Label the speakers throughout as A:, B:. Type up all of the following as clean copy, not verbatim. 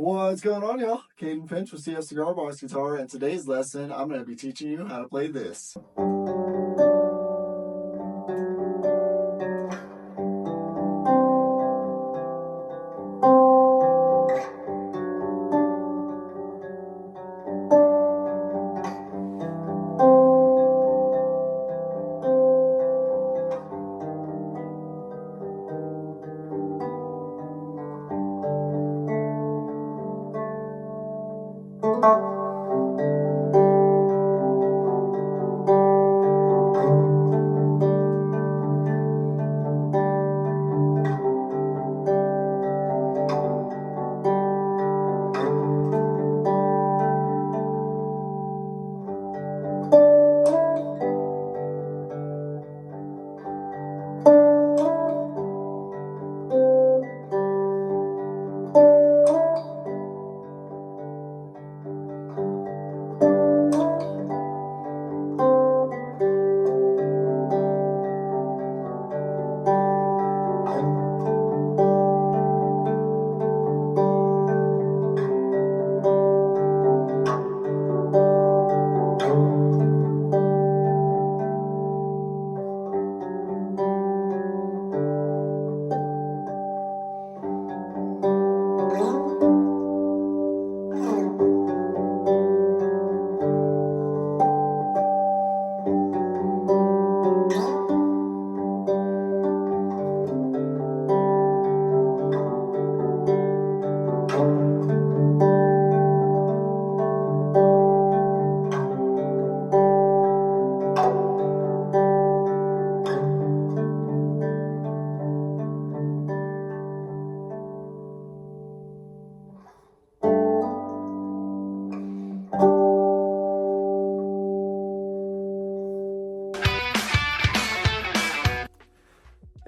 A: What's going on, y'all? Caden Finch with CS Cigar Box Guitar, and today's lesson I'm going to be teaching you how to play this.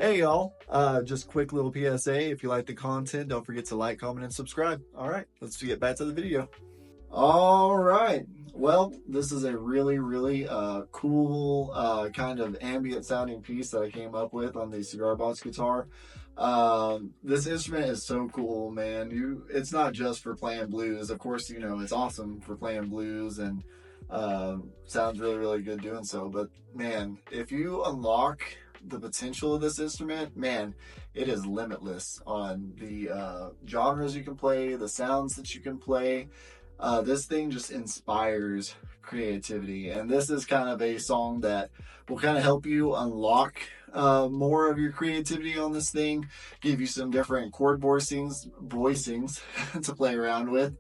A: Hey y'all, just quick little PSA. If you like the content, don't forget to like, comment, and subscribe. All right, let's get back to the video. All right, well, this is a really cool kind of ambient sounding piece that I came up with on the Cigar Box guitar. This instrument is so cool, man. It's not just for playing blues. Of course, you know, it's awesome for playing blues and sounds really good doing so. But man, if you unlock the potential of this instrument, man, it is limitless on the genres you can play, the sounds that you can play. This thing just inspires creativity, and this is kind of a song that will kind of help you unlock more of your creativity on this thing, give you some different chord voicings to play around with.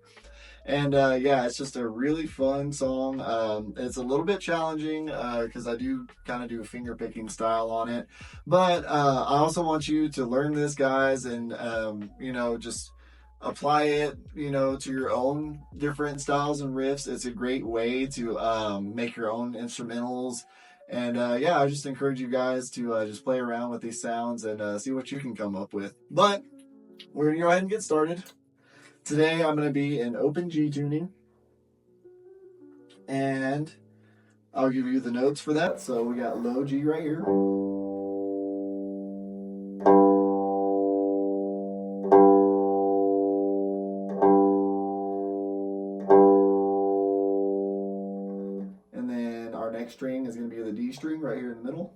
A: And yeah, it's just a really fun song. It's a little bit challenging because I do kind of do a finger picking style on it. But I also want you to learn this, guys, and you know, just apply it, you know, to your own different styles and riffs. It's a great way to make your own instrumentals. And yeah, I just encourage you guys to just play around with these sounds and see what you can come up with. But we're gonna go ahead and get started. Today I'm going to be in open G tuning, and I'll give you the notes for that. So we got low G right here. And then our next string is going to be the D string right here in the middle.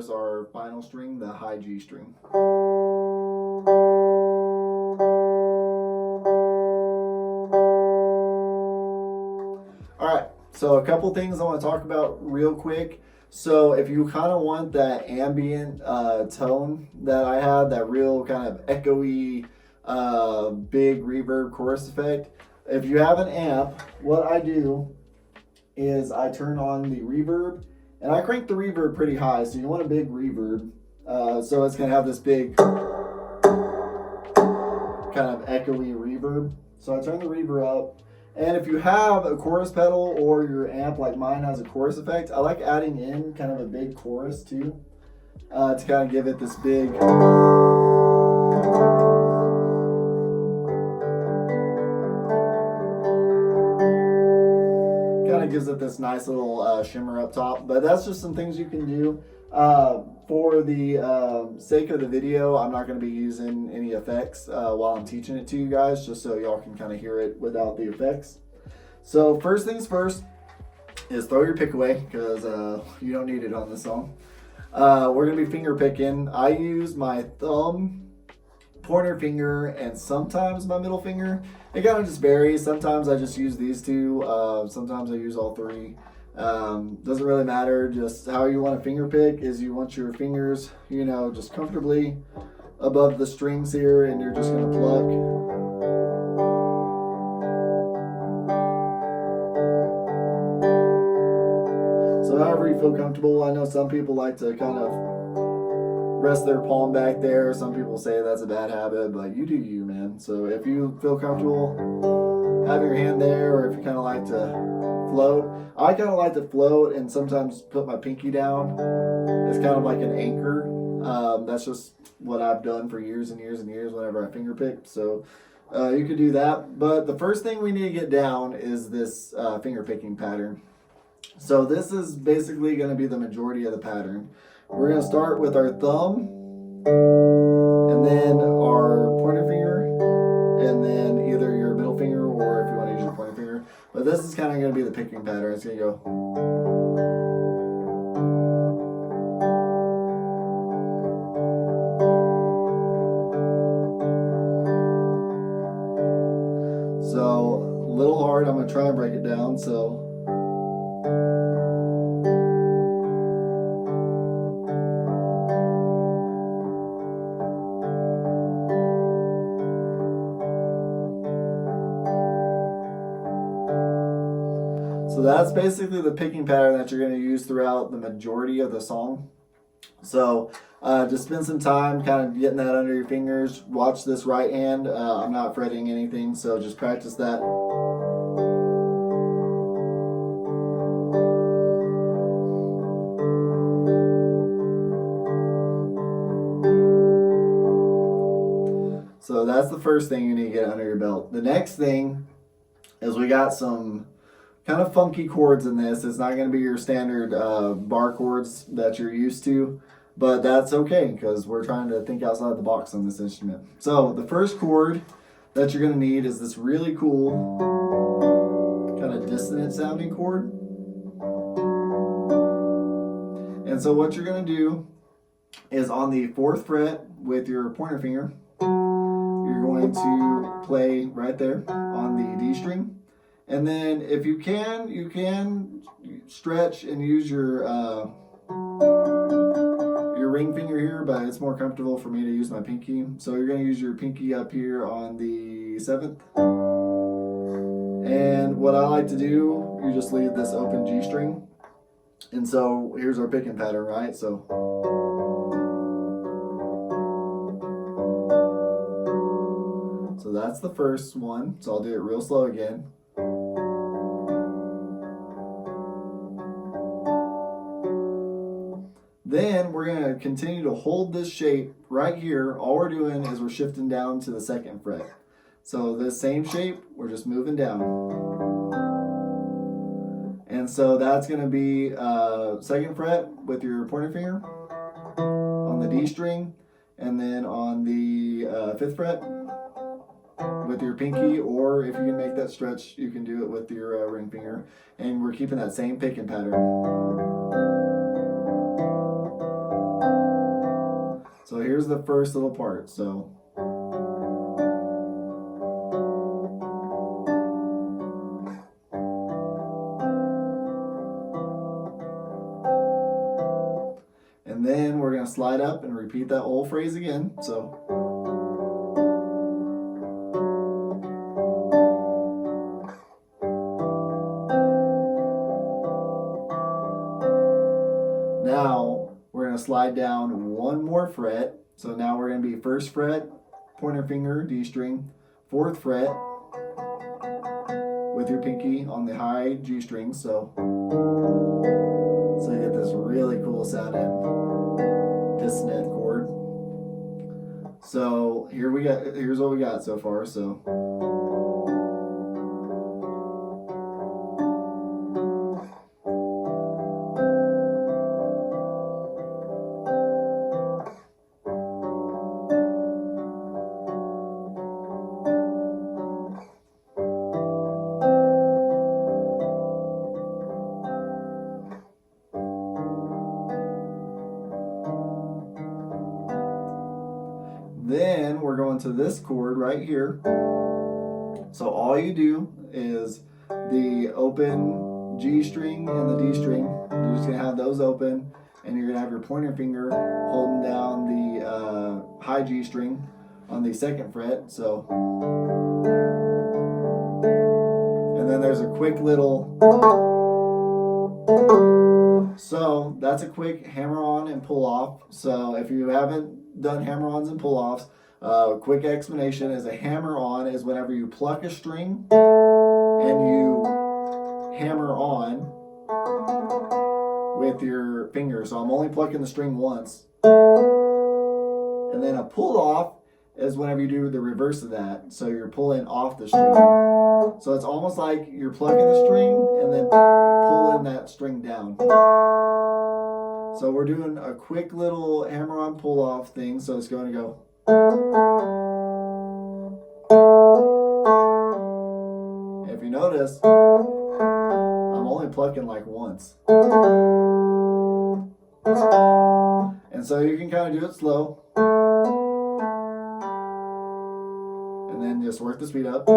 A: Our final string, the high G string. Alright, so a couple things I want to talk about real quick. So if you kind of want that ambient tone that I had, that real kind of echoey, big reverb chorus effect, if you have an amp, what I do is I turn on the reverb. And I crank the reverb pretty high, so you want a big reverb. So it's going to have this big kind of echoey reverb. So I turn the reverb up. And if you have a chorus pedal or your amp like mine has a chorus effect, I like adding in kind of a big chorus too, to kind of give it this big gives it this nice little shimmer up top. But that's just some things you can do. For the sake of the video, I'm not going to be using any effects while I'm teaching it to you guys, just so y'all can kind of hear it without the effects. So first things first is throw your pick away, because you don't need it on this song. We're going to be finger picking. I use my thumb, pointer finger, and sometimes my middle finger. It kind of just varies. Sometimes I just use these two. Sometimes I use all three. Doesn't really matter. Just how you want to finger pick is you want your fingers, you know, just comfortably above the strings here, and you're just going to pluck. So however you feel comfortable. I know some people like to kind of rest their palm back there. Some people say that's a bad habit, but you do you, man. So if you feel comfortable, have your hand there, or if you kind of like to float. I kind of like to float and sometimes put my pinky down. It's kind of like an anchor. That's just what I've done for years and years and years whenever I finger pick. So you could do that. But the first thing we need to get down is this finger picking pattern. So this is basically going to be the majority of the pattern. We're going to start with our thumb, and then our pointer finger, and then either your middle finger, or if you want to use your pointer finger. But this is kind of going to be the picking pattern. It's going to go. So a little hard. I'm going to try and break it down. So. So that's basically the picking pattern that you're going to use throughout the majority of the song. So just spend some time kind of getting that under your fingers. Watch this right hand. I'm not fretting anything, so just practice that. So that's the first thing you need to get under your belt. The next thing is we got some kind of funky chords in this. It's not going to be your standard bar chords that you're used to, but that's okay because we're trying to think outside the box on this instrument. So the first chord that you're going to need is this really cool kind of dissonant sounding chord. And so what you're going to do is on the 4th fret with your pointer finger, you're going to play right there on the D string. And then if you can stretch and use your ring finger here, but it's more comfortable for me to use my pinky. So you're going to use your pinky up here on the 7th. And what I like to do, you just leave this open G string. And so here's our picking pattern, right? So that's the first one. So I'll do it real slow again. Then we're going to continue to hold this shape right here. All we're doing is we're shifting down to the 2nd fret. So this same shape, we're just moving down. And so that's going to be 2nd fret with your pointer finger on the D string, and then on the 5th fret with your pinky, or if you can make that stretch, you can do it with your ring finger. And we're keeping that same picking pattern. So here's the first little part. So and then we're going to slide up and repeat that whole phrase again. So now we're going to slide down one more fret. So now we're going to be 1st fret, pointer finger, D string, 4th fret with your pinky on the high G string. So you get this really cool sounding dissonant chord. So here's what we got so far. So then we're going to this chord right here. So all you do is the open G string and the D string. You're just going to have those open, and you're going to have your pointer finger holding down the high G string on the 2nd fret. So, and then there's a quick little, so that's a quick hammer on and pull off. So if you haven't done hammer ons and pull offs, quick explanation is a hammer on is whenever you pluck a string and you hammer on with your finger. So I'm only plucking the string once. And then a pull off is whenever you do the reverse of that. So you're pulling off the string. So it's almost like you're plucking the string and then pulling that string down. So we're doing a quick little hammer on pull off thing. So it's going to go. If you notice, I'm only plucking like once. And so you can kind of do it slow. And then just work the speed up.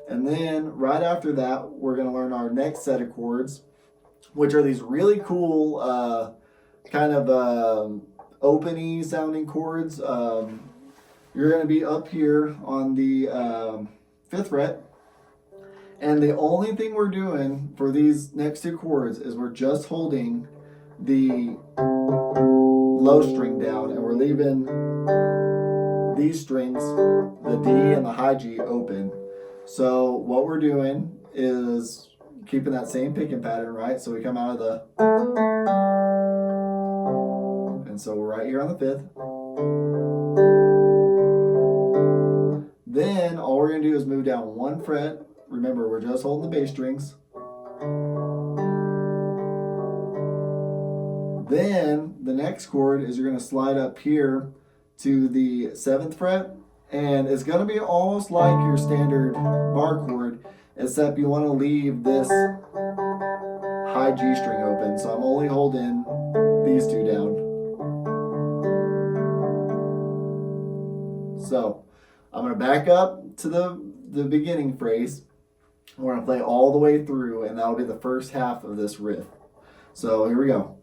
A: And then right after that, we're going to learn our next set of chords, which are these really cool kind of open-y sounding chords. You're going to be up here on the 5th fret. And the only thing we're doing for these next 2 chords is we're just holding the low string down, and we're leaving these strings, the D and the high G, open. So what we're doing is keeping that same picking pattern, right? So we come out of the, and so we're right here on the 5th. Then all we're going to do is move down 1 fret. Remember, we're just holding the bass strings. Then the next chord is you're going to slide up here to the 7th fret, and it's going to be almost like your standard bar chord, except you want to leave this high G string open. So I'm only holding these 2 down. So I'm going to back up to the beginning phrase. We're going to play all the way through, and that'll be the first half of this riff. So here we go.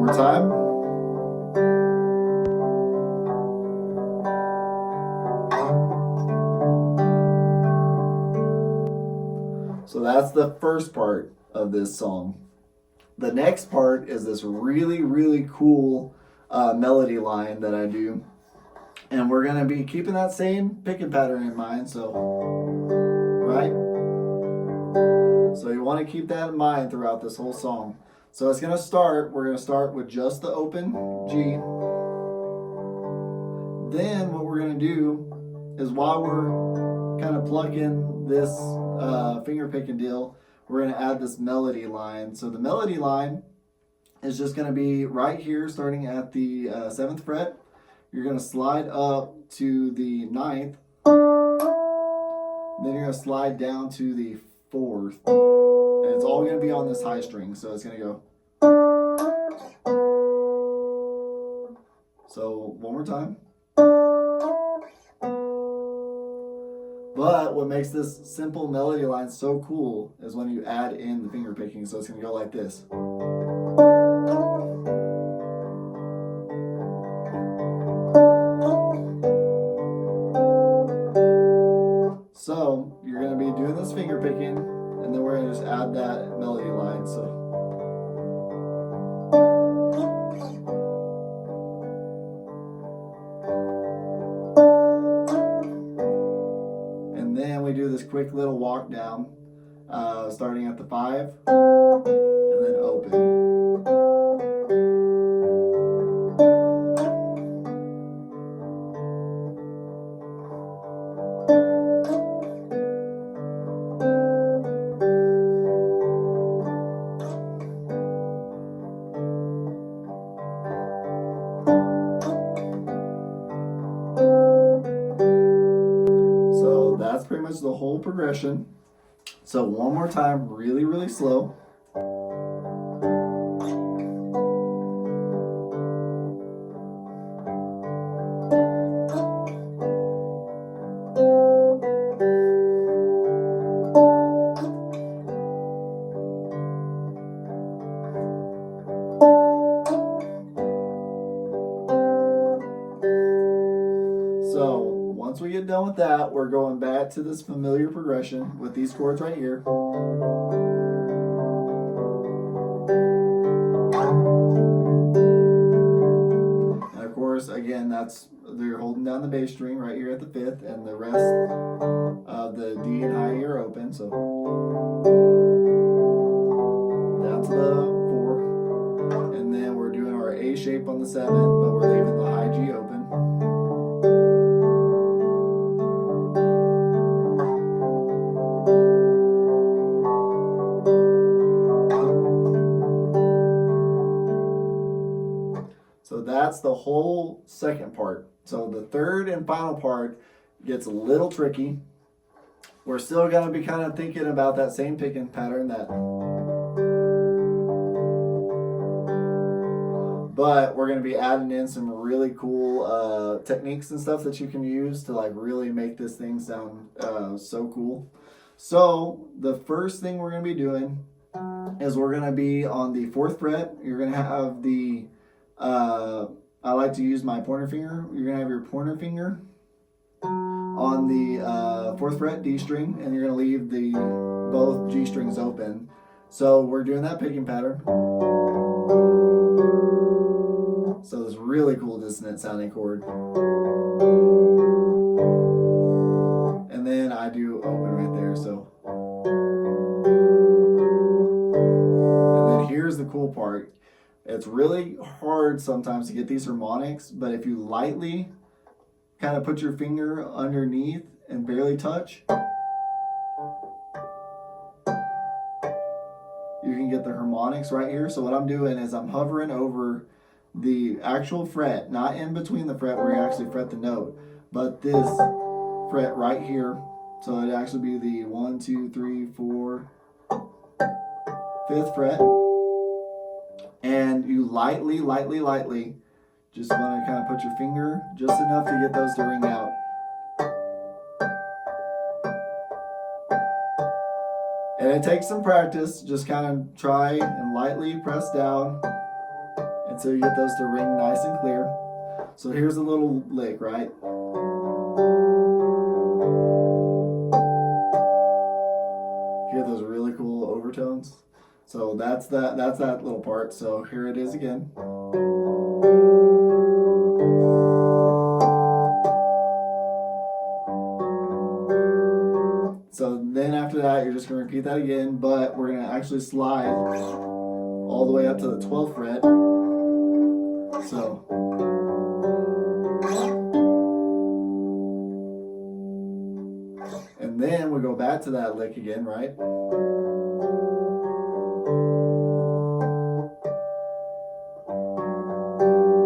A: Time. So that's the first part of this song. The next part is this really, really cool melody line that I do. And we're going to be keeping that same picking pattern in mind. So, right? So you want to keep that in mind throughout this whole song. So it's going to start, we're going to start with just the open G. Then what we're going to do is while we're kind of plucking this finger picking deal, we're going to add this melody line. So the melody line is just going to be right here starting at the 7th fret. You're going to slide up to the 9th. Then you're going to slide down to the 4th. And it's all going to be on this high string. So it's going to go. So one more time. But what makes this simple melody line so cool is when you add in the finger picking. So it's going to go like this. So you're going to be doing this finger picking, and then we're going to just add that melody line. So. quick little walk down, starting at the 5 and then open. So that's pretty much the whole progression. So one more time, really, really slow. So once we get done with that, we're going back to this familiar progression with these chords right here. And of course, again, they're holding down the bass string right here at the 5th, and the rest of the D and high E are open. So down to the 4, and then we're doing our A shape on the 7, but we're leaving the high G open. So that's the whole second part. So the third and final part gets a little tricky. We're still going to be kind of thinking about that same picking pattern, but we're going to be adding in some really cool techniques and stuff that you can use to like really make this thing sound so cool. So the first thing we're going to be doing is we're going to be on the 4th fret. You're going to have the I like to use my pointer finger. You're going to have your pointer finger on the 4th fret D string, and you're going to leave the both G strings open. So we're doing that picking pattern. So this really cool dissonant sounding chord. And then I do open right there. So, and then here's the cool part. It's really hard sometimes to get these harmonics, but if you lightly kind of put your finger underneath and barely touch, you can get the harmonics right here. So what I'm doing is I'm hovering over the actual fret, not in between the fret where you actually fret the note, but this fret right here. So it'd actually be the 1, 2, 3, 4, 5th fret. And you lightly just want to kind of put your finger just enough to get those to ring out. And it takes some practice. Just kind of try and lightly press down until you get those to ring nice and clear. So here's a little lick, right? Hear those really cool overtones? So that's that little part. So here it is again. So then after that, you're just going to repeat that again, but we're going to actually slide all the way up to the 12th fret. So and then we go back to that lick again, right?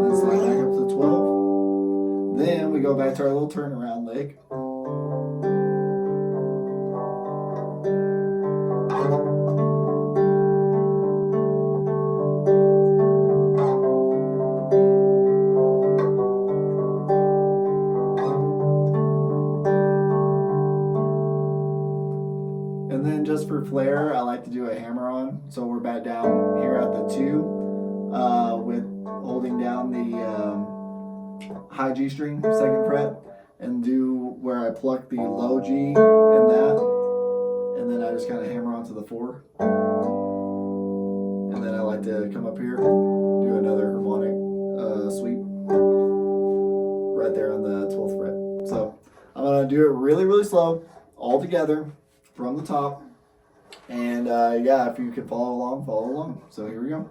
A: Then slide back up to the 12. Then we go back to our little turnaround lick. And then just for flair, I like to do a hammer on. So we're back down here at the 2 with holding down the high G string, 2nd fret, and do where I pluck the low G in that, and then I just kind of hammer onto the 4. And then I like to come up here, do another harmonic sweep right there on the 12th fret. So I'm going to do it really, really slow all together. from the top. And yeah, if you could follow along, follow along. So here we go.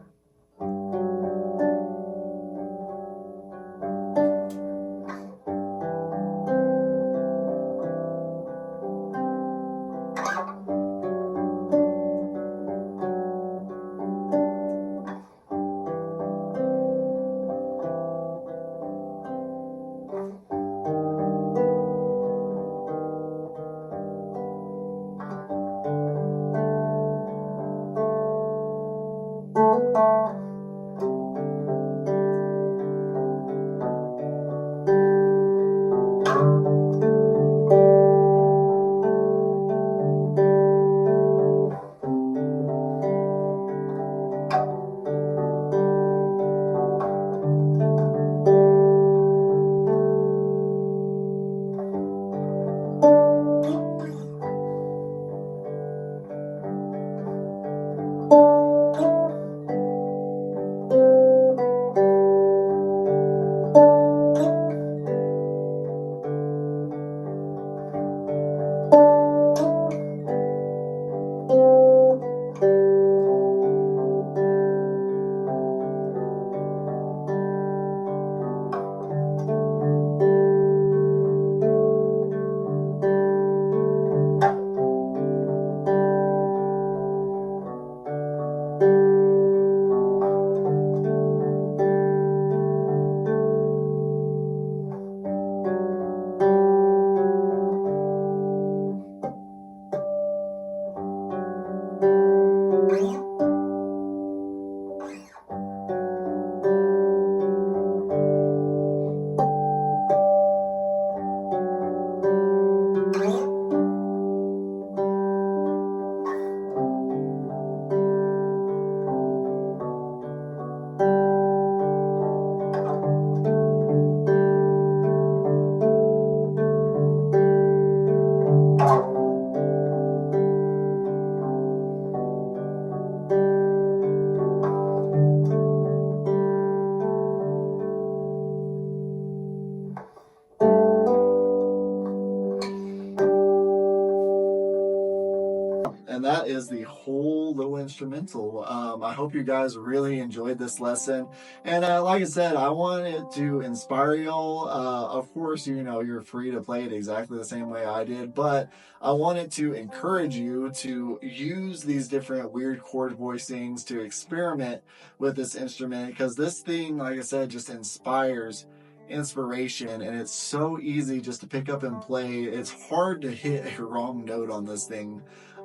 A: And that is the whole little instrumental. I hope you guys really enjoyed this lesson. And like I said, I wanted to inspire y'all. Of course, you know, you're free to play it exactly the same way I did, but I wanted to encourage you to use these different weird chord voicings to experiment with this instrument, because this thing, like I said, just inspires inspiration, and it's so easy just to pick up and play. It's hard to hit a wrong note on this thing,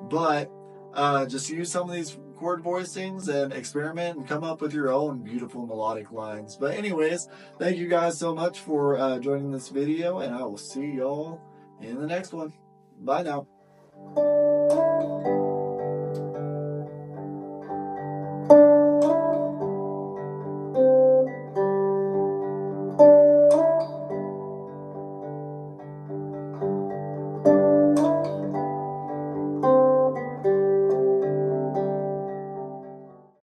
A: but just use some of these chord voicings and experiment and come up with your own beautiful melodic lines. But anyways, thank you guys so much for joining this video, and I will see y'all in the next one. Bye now.